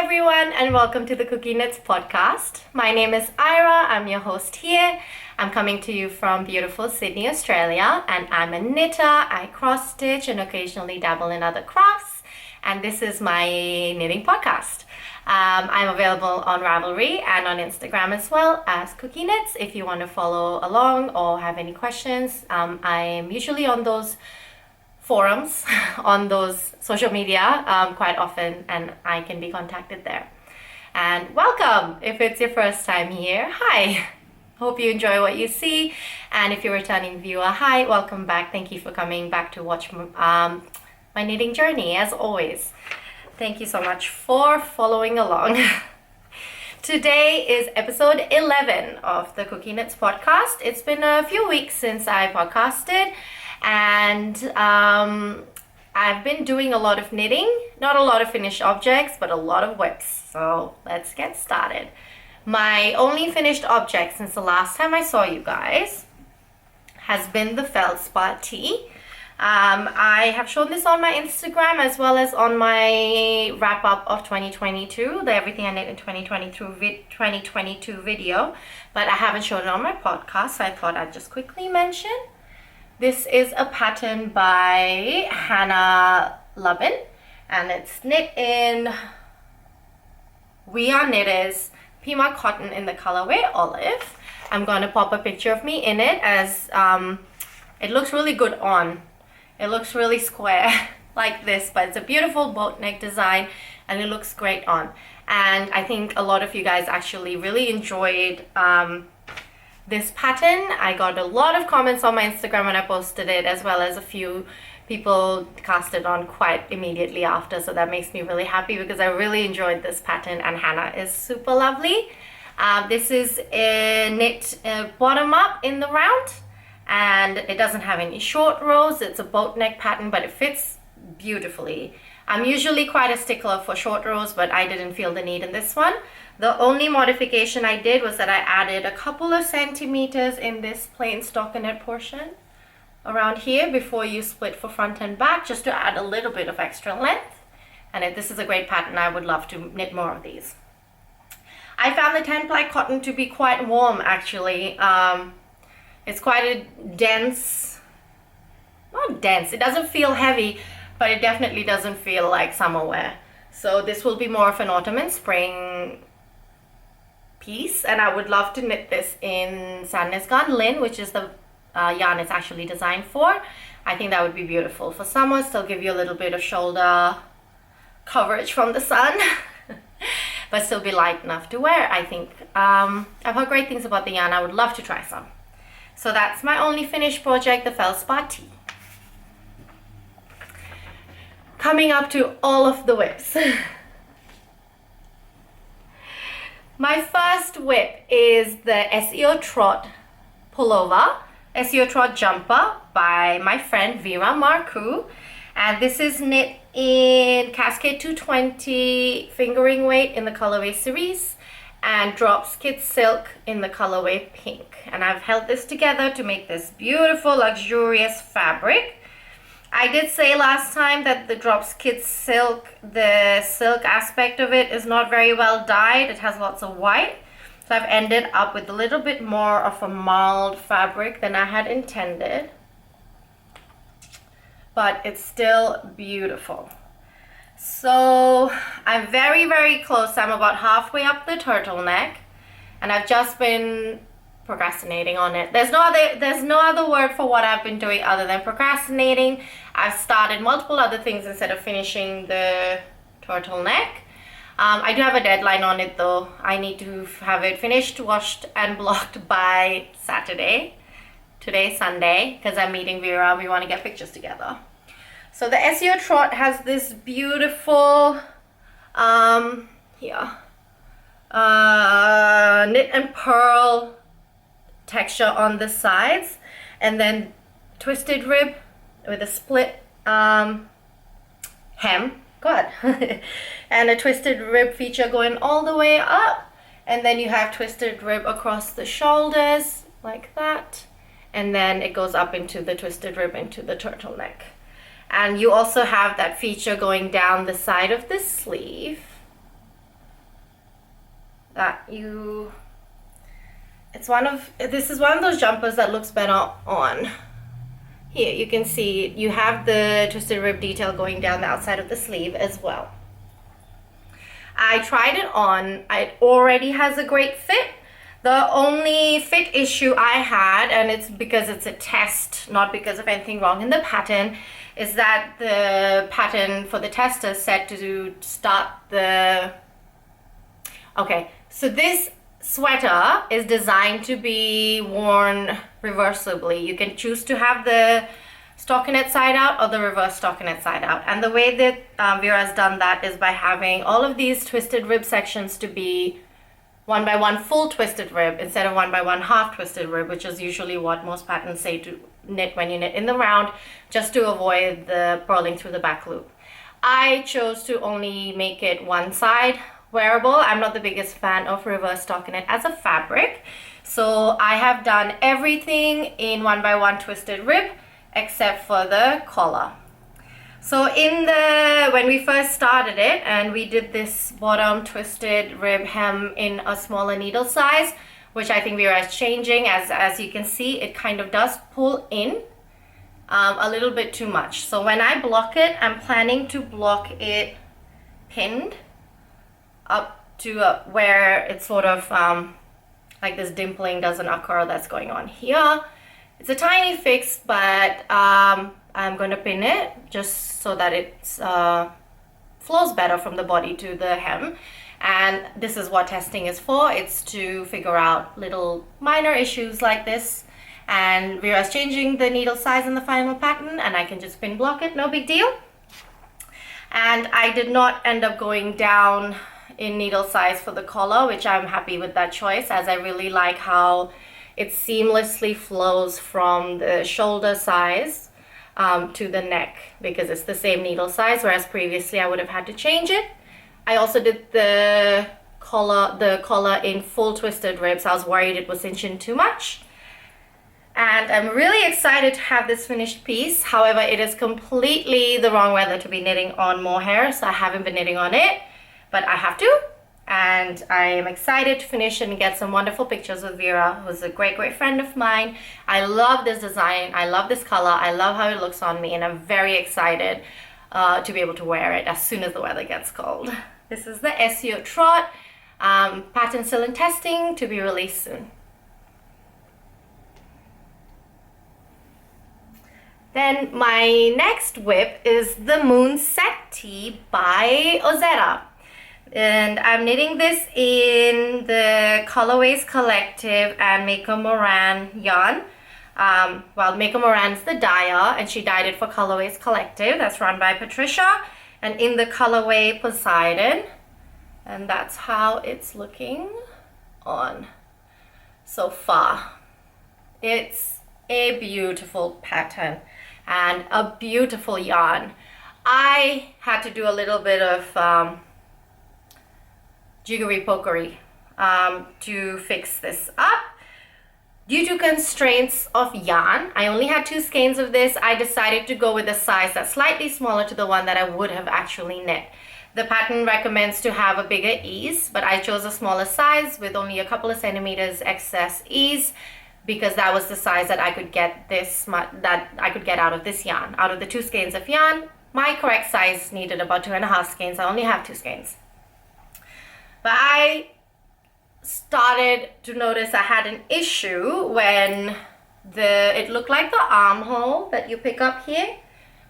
everyone, and welcome to the KukieKnits podcast. My name is Ira, I'm your host here. I'm coming to you from beautiful Sydney, Australia, and I'm a knitter. I cross stitch and occasionally dabble in other crafts, and this is my knitting podcast. I'm available on Ravelry and on Instagram as well as KukieKnits if you want to follow along or have any questions. I'm usually on those forums, on those social media quite often, and I can be contacted there. And welcome if it's your first time here. Hi, hope you enjoy what you see, and if you're a returning viewer, hi, welcome back. Thank you for coming back to watch my knitting journey. As always, thank you so much for following along. Today is episode 11 of the KukieKnits podcast. It's been a few weeks since I podcasted, and I've been doing a lot of knitting, not a lot of finished objects, but a lot of WIPS. So let's get started. My only finished object since the last time I saw you guys has been the Feldspar tee. I have shown this on my Instagram as well as on my wrap up of 2022, the Everything I Knit in 2022 video, but I haven't shown it on my podcast, so I thought I'd just quickly mention. This is a pattern by Hannah Lubin, and it's knit in We Are Knitters Pima Cotton in the colorway Olive. I'm going to pop a picture of me in it as it looks really good on. It looks really square like this, but it's a beautiful boat neck design and it looks great on. And I think a lot of you guys actually really enjoyed this pattern. I got a lot of comments on my Instagram when I posted it, as well as a few people cast it on quite immediately after, so that makes me really happy because I really enjoyed this pattern, and Hannah is super lovely. This is a knit bottom up in the round, and it doesn't have any short rows. It's a boat neck pattern, but it fits beautifully. I'm usually quite a stickler for short rows, but I didn't feel the need in this one. The only modification I did was that I added a couple of centimeters in this plain stockinette portion around here before you split for front and back, just to add a little bit of extra length. And this is a great pattern. I would love to knit more of these. I found the 10-ply cotton to be quite warm, actually. It's quite a dense, not dense, it doesn't feel heavy, but it definitely doesn't feel like summer wear. So this will be more of an autumn and spring piece, and I would love to knit this in Sadness Garn Lin, which is the yarn it's actually designed for. I think that would be beautiful for summer, still give you a little bit of shoulder coverage from the sun, but still be light enough to wear, I think. I've heard great things about the yarn. I would love to try some. So that's my only finished project, the Feldspar tee. Coming up to all of the WIPs. My first WIP is the Esio Trot pullover, Esio Trot jumper by my friend Vera Marcu, and this is knit in Cascade 220 fingering weight in the Colourways series and drops kid silk in the colorway pink. And I've held this together to make this beautiful luxurious fabric. I did say last time that the drops kid silk, the silk aspect of it is not very well dyed. It has lots of white. So I've ended up with a little bit more of a mild fabric than I had intended. But it's still beautiful. So I'm very, very close. I'm about halfway up the turtleneck, and I've just been procrastinating on it. There's no other word for what I've been doing other than procrastinating. I've started multiple other things instead of finishing the turtleneck. I do have a deadline on it though. I need to have it finished, washed and blocked by Saturday. Today's Sunday because I'm meeting Vera. We want to get pictures together. So the Esio Trot has this beautiful knit and pearl texture on the sides, and then twisted rib with a split hem, and a twisted rib feature going all the way up, and then you have twisted rib across the shoulders like that, and then it goes up into the twisted rib into the turtleneck. And you also have that feature going down the side of the sleeve that this is one of those jumpers that looks better on. Here you can see you have the twisted rib detail going down the outside of the sleeve as well. I tried it on. It already has a great fit. The only fit issue I had, and it's because it's a test, not because of anything wrong in the pattern, is that the pattern for the tester said to start the... Okay, so this sweater is designed to be worn reversibly. You can choose to have the stockinette side out or the reverse stockinette side out. And the way that Vera's done that is by having all of these twisted rib sections to be 1x1 full twisted rib instead of 1x1 half twisted rib, which is usually what most patterns say to knit when you knit in the round, just to avoid the purling through the back loop. I chose to only make it one side wearable. I'm not the biggest fan of reverse stockinette as a fabric, so I have done everything in 1x1 twisted rib except for the collar. So when we first started it and we did this bottom twisted rib hem in a smaller needle size, which I think Vera is changing, as you can see, it kind of does pull in a little bit too much. So when I block it, I'm planning to block it pinned up to where it's sort of like this dimpling doesn't occur that's going on here. It's a tiny fix, but I'm going to pin it just so that it flows better from the body to the hem. And this is what testing is for. It's to figure out little minor issues like this. And Vera's changing the needle size in the final pattern, and I can just pin block it, no big deal. And I did not end up going down in needle size for the collar, which I'm happy with that choice, as I really like how it seamlessly flows from the shoulder size to the neck, because it's the same needle size, whereas previously I would have had to change it. I also did the collar in full twisted ribs. I was worried it was cinching too much. And I'm really excited to have this finished piece. However, it is completely the wrong weather to be knitting on mohair, so I haven't been knitting on it, but I have to. And I am excited to finish and get some wonderful pictures with Vera, who's a great, great friend of mine. I love this design. I love this color. I love how it looks on me, and I'm very excited to be able to wear it as soon as the weather gets cold. This is the Esio Trot, pattern still in testing, to be released soon. Then my next WIP is the Moon Set Tee by Ozetta. And I'm knitting this in the Colourways Collective and Maker Moran yarn. Well, Maker Moran's the dyer, and she dyed it for Colourways Collective. That's run by Patricia. And in the colorway Poseidon. And that's how it's looking on so far. It's a beautiful pattern and a beautiful yarn. I had to do a little bit of jiggery pokery to fix this up. Due to constraints of yarn, I only had 2 skeins of this. I decided to go with a size that's slightly smaller to the one that I would have actually knit. The pattern recommends to have a bigger ease, but I chose a smaller size with only a couple of centimeters excess ease, because that was the size that I could get out of this yarn. Out of the 2 skeins of yarn, my correct size needed about 2.5 skeins. I only have 2 skeins. But I started to notice I had an issue when it looked like the armhole that you pick up here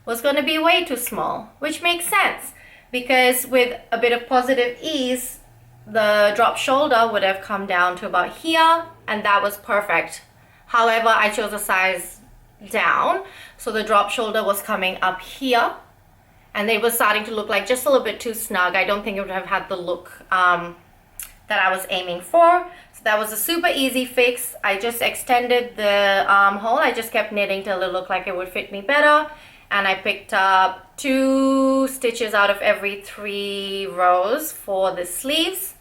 was going to be way too small, which makes sense, because with a bit of positive ease, the drop shoulder would have come down to about here, and that was perfect. However, I chose a size down, so the drop shoulder was coming up here, and it was starting to look like just a little bit too snug. I don't think it would have had the look that I was aiming for. So that was a super easy fix. I just extended the armhole. I just kept knitting till it looked like it would fit me better. And I picked up 2 stitches out of every 3 rows for the sleeves.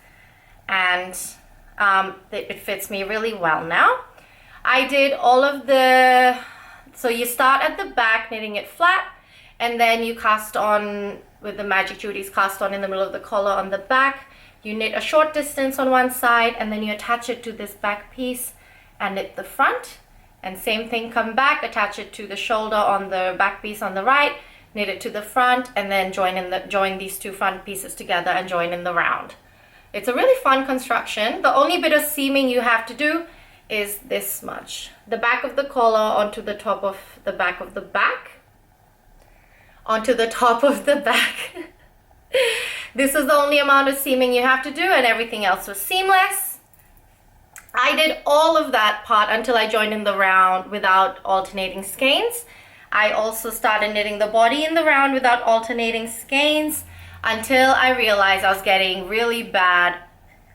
And it fits me really well now. I did all of so you start at the back knitting it flat, and then you cast on with the Magic Judy's cast on in the middle of the collar on the back. You knit a short distance on one side and then you attach it to this back piece and knit the front. And same thing, come back, attach it to the shoulder on the back piece on the right, knit it to the front, and then join these two front pieces together and join in the round. It's a really fun construction. The only bit of seaming you have to do is this much. The back of the collar onto the top of the back of the back. Onto the top of the back. This is the only amount of seaming you have to do, and everything else was seamless. I did all of that part until I joined in the round without alternating skeins. I also started knitting the body in the round without alternating skeins until I realized I was getting really bad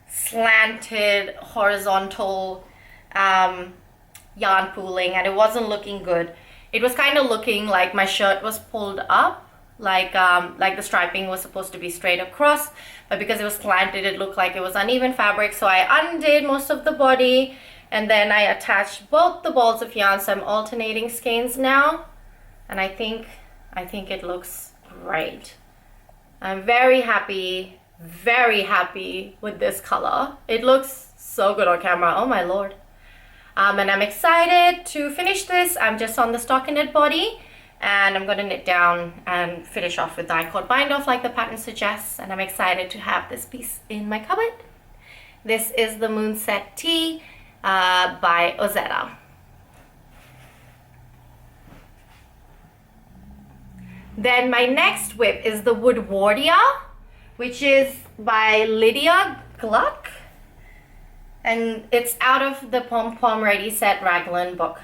slanted horizontal yarn pooling, and it wasn't looking good. It was kind of looking like my shirt was pulled up, like the striping was supposed to be straight across, but because it was slanted, it looked like it was uneven fabric. So I undid most of the body, and then I attached both the balls of yarn. So I'm alternating skeins now, and I think it looks great. I'm very happy with this color. It looks so good on camera. Oh my lord. And I'm excited to finish this. I'm just on the stockinette body, and I'm going to knit down and finish off with the I-cord bind off like the pattern suggests, and I'm excited to have this piece in my cupboard. This is the Moonset Tee by Ozetta. Then my next WIP is the Woodwardia, which is by Lydia Gluck. And it's out of the Pom Pom Ready Set Raglan book.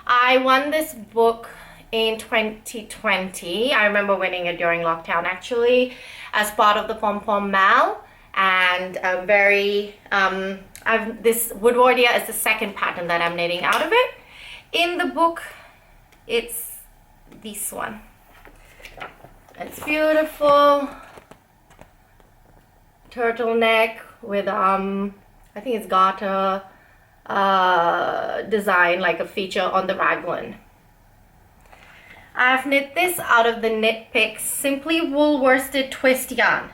I won this book in 2020. I remember winning it during lockdown actually, as part of the Pom Pom Mal. And I'm very, this Woodwardia is the second pattern that I'm knitting out of it. In the book, it's this one. It's beautiful. Turtleneck with I think it's garter design, like a feature on the raglan. I've knit this out of the Knit Picks Simply Wool Worsted Twist yarn.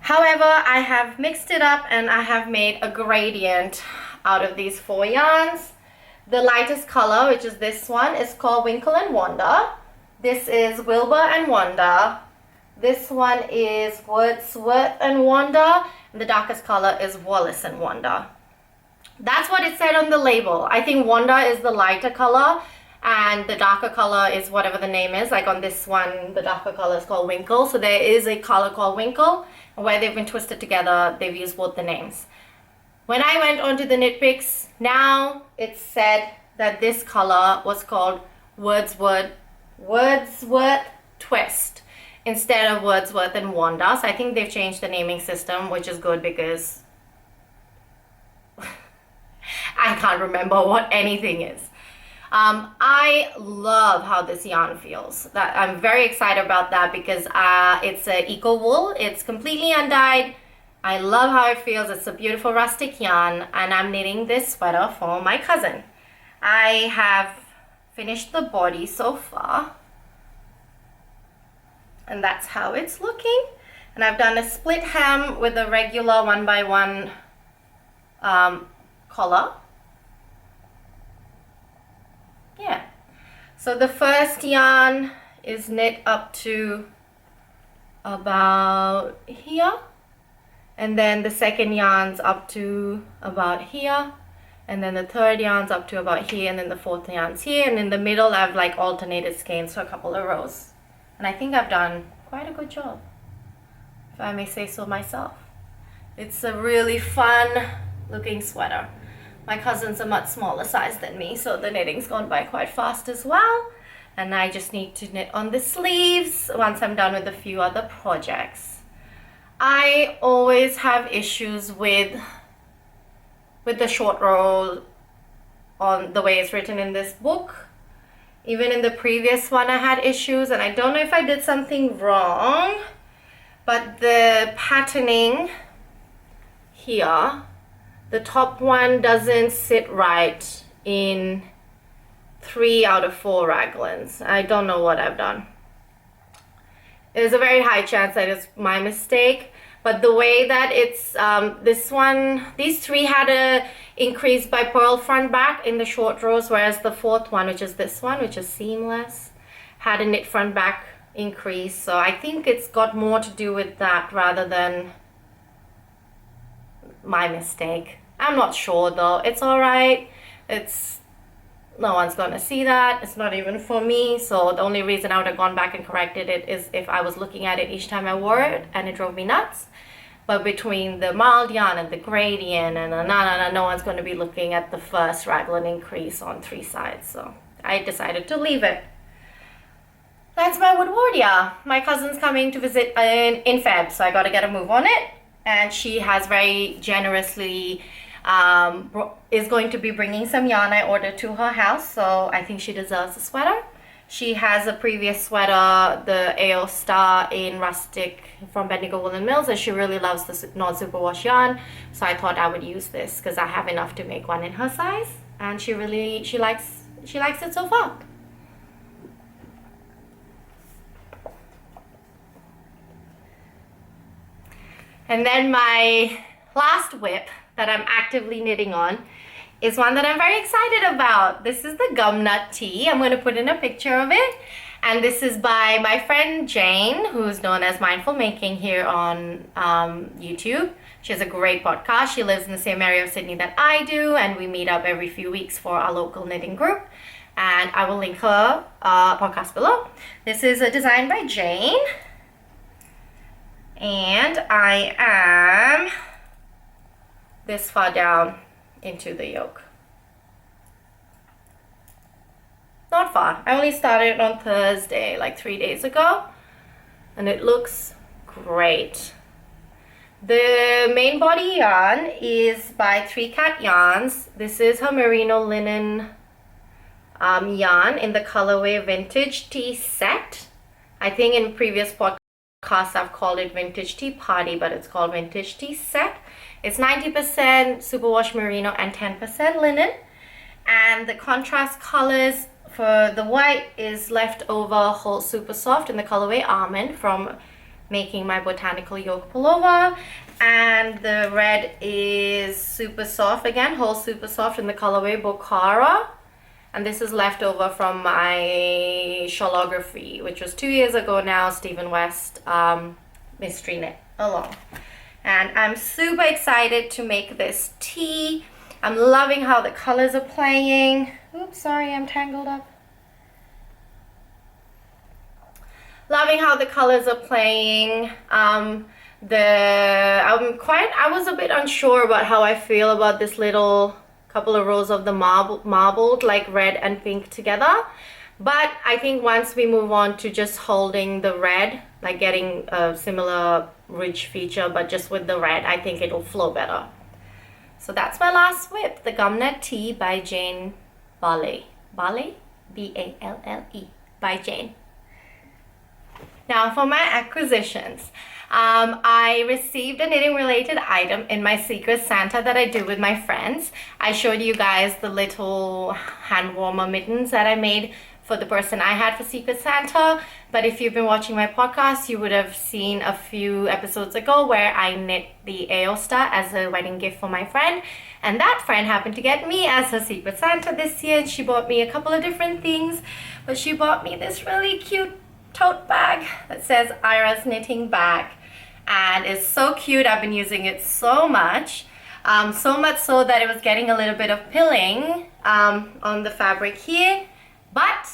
However, I have mixed it up and I have made a gradient out of these 4 yarns. The lightest color, which is this one, is called Winkle and Wanda. This is Wilbur and Wanda. This one is Wordsworth and Wanda. And the darkest color is Wallace and Wanda. That's what it said on the label. I think Wanda is the lighter color and the darker color is whatever the name is. Like on this one, the darker color is called Winkle. So there is a color called Winkle, and where they've been twisted together, they've used both the names. When I went onto the Knit Picks, now it said that this color was called Wordsworth Twist instead of Wordsworth and Wanda. So I think they've changed the naming system, which is good because I can't remember what anything is. I love how this yarn feels. I'm very excited about that because it's an eco wool. It's completely undyed. I love how it feels. It's a beautiful rustic yarn, and I'm knitting this sweater for my cousin. I have finished the body so far, and that's how it's looking. And I've done a split hem with a regular 1x1 collar. Yeah, so the first yarn is knit up to about here, and then the second yarn's up to about here, and then the third yarn's up to about here, and then the fourth yarn's here, and in the middle I've like alternated skeins for a couple of rows, and I think I've done quite a good job, if I may say so myself. It's a really fun looking sweater. My cousin's a much smaller size than me, so the knitting's gone by quite fast as well. And I just need to knit on the sleeves once I'm done with a few other projects. I always have issues with the short row on the way it's written in this book. Even in the previous one I had issues, and I don't know if I did something wrong, but the patterning here, the top one doesn't sit right in 3 out of 4 raglans. I don't know what I've done. There's a very high chance that it's my mistake. But the way that it's, these three had a increase by purl front back in the short rows, whereas the fourth one, which is this one, which is seamless, had a knit front back increase. So I think it's got more to do with that rather than my mistake. I'm not sure though. It's all right. No one's gonna see that. It's not even for me. So the only reason I would have gone back and corrected it is if I was looking at it each time I wore it and it drove me nuts. But between the mild yarn and the gradient and no one's going to be looking at the first raglan increase on 3 sides. So I decided to leave it. That's my Woodwardia. My cousin's coming to visit in Feb, so I got to get a move on it. And she has very generously is going to be bringing some yarn I ordered to her house. So I think she deserves a sweater. She has a previous sweater, the AO Star in Rustic from Bendigo Woolen Mills, and she really loves the non-superwash yarn. So I thought I would use this because I have enough to make one in her size, and she likes it so far. And then my last WIP that I'm actively knitting on is one that I'm very excited about. This is the gumnut tee. I'm going to put in a picture of it. And this is by my friend Jane, who's known as Mindful Making here on YouTube. She has a great podcast. She lives in the same area of Sydney that I do, and we meet up every few weeks for our local knitting group. And I will link her podcast below. This is a design by Jane. And I am this far down into the yoke. Not far. I only started on Thursday, like 3 days ago, and it looks great. The main body yarn is by 3 Cat Yarns. This is her merino linen yarn in the colorway Vintage Tea Set. I think in previous podcasts I've called it Vintage Tea Party, but it's called Vintage Tea Set. It's 90% superwash merino and 10% linen. And the contrast colors for the white is leftover Holst Supersoft in the colorway Almond from making my botanical yoke pullover. And the red is Supersoft again, Holst Supersoft in the colorway Bokhara. And this is leftover from my shawlography, which was 2 years ago now, Stephen West mystery knit along. And I'm super excited to make this tee. I'm loving how the colors are playing. Oops, sorry, I'm tangled up. Loving how the colors are playing. I was a bit unsure about how I feel about this little couple of rows of the marbled like red and pink together. But I think once we move on to just holding the red, like getting a similar ridge feature, but just with the red, I think it'll flow better. So that's my last WIP, the Gumnut Tee by Jane Balle. Balle? B-A-L-L-E, by Jane. Now for my acquisitions. I received a knitting related item in my Secret Santa that I do with my friends. I showed you guys the little hand warmer mittens that I made for the person I had for Secret Santa. But if you've been watching my podcast, you would have seen a few episodes ago where I knit the Aosta as a wedding gift for my friend. And that friend happened to get me as her Secret Santa this year. And she bought me a couple of different things. But she bought me this really cute tote bag that says Ira's Knitting Bag. And it's so cute. I've been using it so much. So much so that it was getting a little bit of pilling on the fabric here. But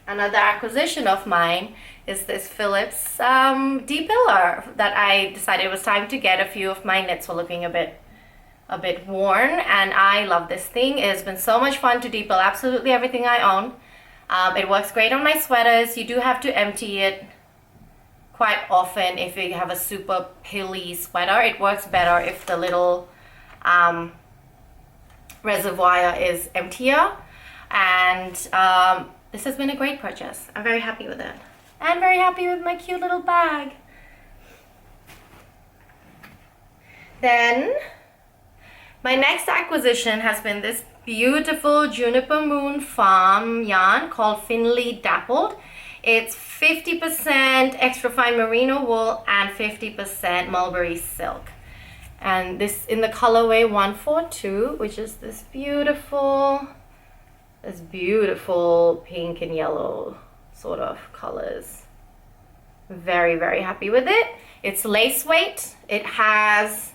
another acquisition of mine is this Phillips de-piller that I decided it was time to get. A few of my knits were looking a bit worn, and I love this thing. It has been so much fun to de-pill absolutely everything I own. It works great on my sweaters. You do have to empty it quite often if you have a super pilly sweater. It works better if the little reservoir is emptier. And this has been a great purchase. I'm very happy with it. And very happy with my cute little bag. Then my next acquisition has been this beautiful Juniper Moon Farm yarn called Findlay Dappled. It's 50% extra fine merino wool and 50% mulberry silk. And this in the colorway 142, which is this beautiful pink and yellow sort of colors. Very, very happy with it. It's lace weight. It has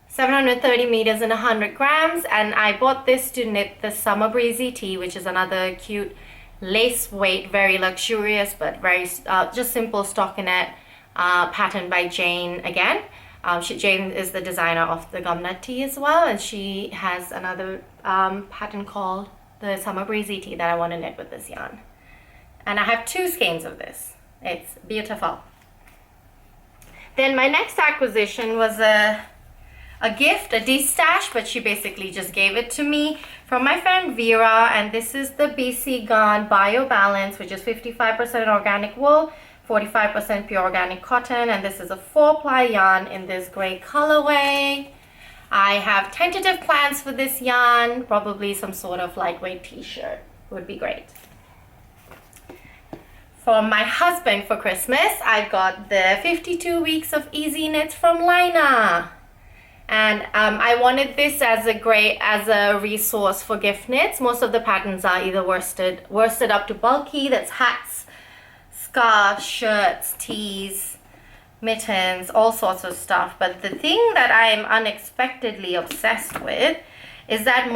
730 meters and 100 grams. And I bought this to knit the Summer Breezy tee, which is another cute lace weight, very luxurious, but very just simple stockinette pattern by Jane again. Jane is the designer of the gumnut tee as well, and she has another pattern called the Summer Breezy tee that I want to knit with this yarn. And I have 2 skeins of this. It's beautiful. Then my next acquisition was a gift, a de-stash, but she basically just gave it to me from my friend Vera, and this is the BC Garn Bio Balance, which is 55% organic wool, 45% pure organic cotton, and this is a 4-ply yarn in this gray colorway. I have tentative plans for this yarn, probably some sort of lightweight t-shirt would be great. For my husband for Christmas, I got the 52 weeks of easy knits from Lina. And I wanted this as a resource for gift knits. Most of the patterns are either worsted up to bulky, that's hats, scarves, shirts, tees, mittens, all sorts of stuff. But the thing that I'm unexpectedly obsessed with is that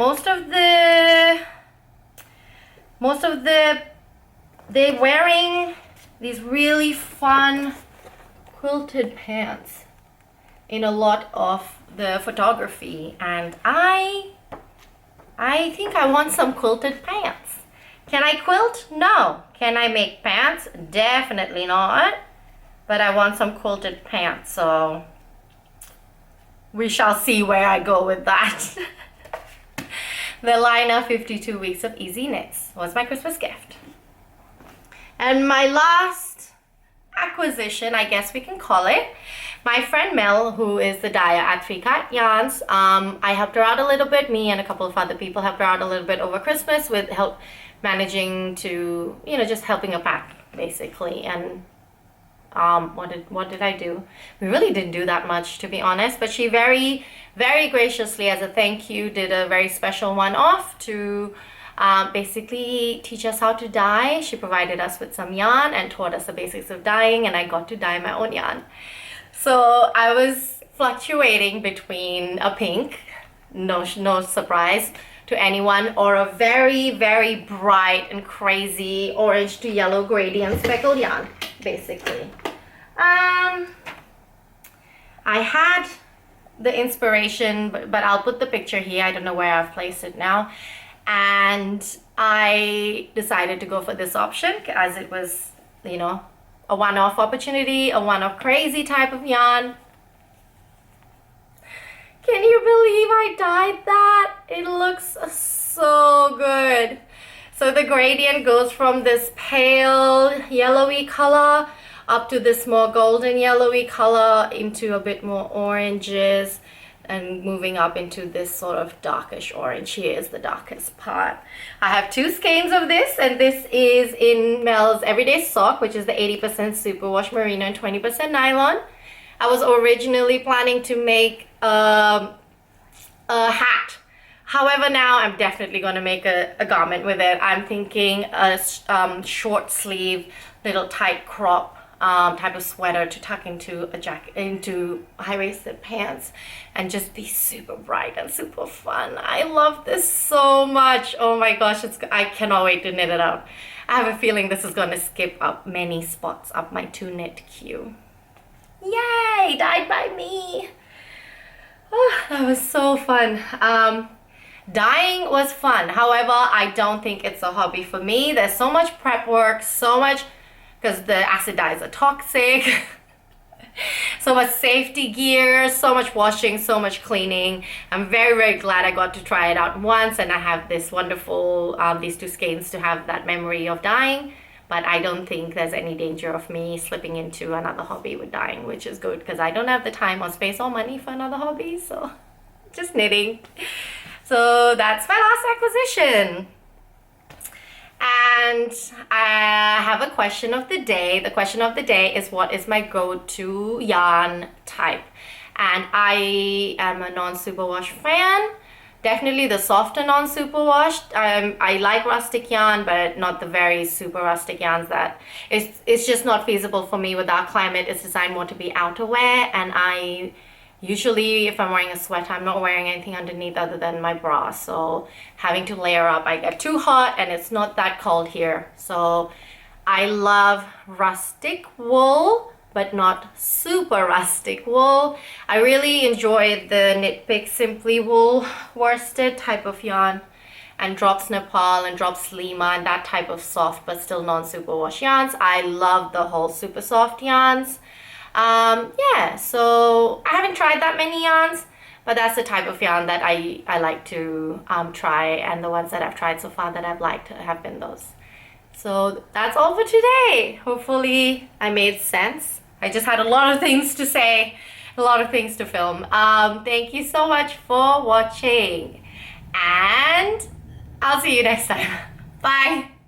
they're wearing these really fun quilted pants in a lot of the photography, and I think I want some quilted pants. Can I quilt? No. Can I make pants? Definitely not. But I want some quilted pants, so we shall see where I go with that. The Lina 52 weeks of easy knits was my Christmas gift. And my last acquisition, I guess we can call it, my friend Mel, who is the dyer at 3 Cat Yarns, I helped her out a little bit. Me and a couple of other people helped her out a little bit over Christmas with help managing to, just helping her pack basically. And what did I do? We really didn't do that much, to be honest, but she very, very graciously, as a thank you, did a very special one-off to basically teach us how to dye. She provided us with some yarn and taught us the basics of dyeing, and I got to dye my own yarn. So I was fluctuating between a pink, no surprise to anyone, or a very, very bright and crazy orange to yellow gradient speckled yarn, basically. I had the inspiration, but I'll put the picture here. I don't know where I've placed it now. And I decided to go for this option as it was, a one-off opportunity, a one-off crazy type of yarn. Can you believe I dyed that? It looks so good. So the gradient goes from this pale yellowy color up to this more golden yellowy color into a bit more oranges and moving up into this sort of darkish orange. Here is the darkest part. I have 2 skeins of this, and this is in Mel's Everyday Sock, which is the 80% Superwash Merino and 20% Nylon. I was originally planning to make a hat. However, now I'm definitely going to make a garment with it. I'm thinking a short sleeve, little tight crop type of sweater to tuck into a jacket, into high-waisted pants, and just be super bright and super fun. I love this so much. Oh my gosh, I cannot wait to knit it out. I have a feeling this is going to skip up many spots up my to knit queue. Yay, dyed by me. Oh, that was so fun. Dyeing was fun. However, I don't think it's a hobby for me. There's so much prep work, so much, because the acid dyes are toxic. So much safety gear, so much washing, so much cleaning. I'm very, very glad I got to try it out once, and I have this wonderful, these 2 skeins to have that memory of dyeing. But I don't think there's any danger of me slipping into another hobby with dyeing, which is good because I don't have the time or space or money for another hobby, so just knitting. So that's my last acquisition. And I have a question of the day. The question of the day is, what is my go-to yarn type? And I am a non-superwash fan. Definitely the softer non-superwash. I like rustic yarn, but not the very super rustic yarns that it's just not feasible for me with our climate. It's designed more to be outerwear, and I usually, if I'm wearing a sweater, I'm not wearing anything underneath other than my bra. So having to layer up, I get too hot, and it's not that cold here. So I love rustic wool, but not super rustic wool. I really enjoy the Knit Pick Simply Wool worsted type of yarn, and Drops Nepal and Drops Lima and that type of soft but still non-superwash yarns. I love the whole super soft yarns. Yeah, so I haven't tried that many yarns, but that's the type of yarn that I like to try, and the ones that I've tried so far that I've liked have been those. So that's all for today. Hopefully I made sense. I just had a lot of things to say, a lot of things to film. Thank you so much for watching, and I'll see you next time. Bye.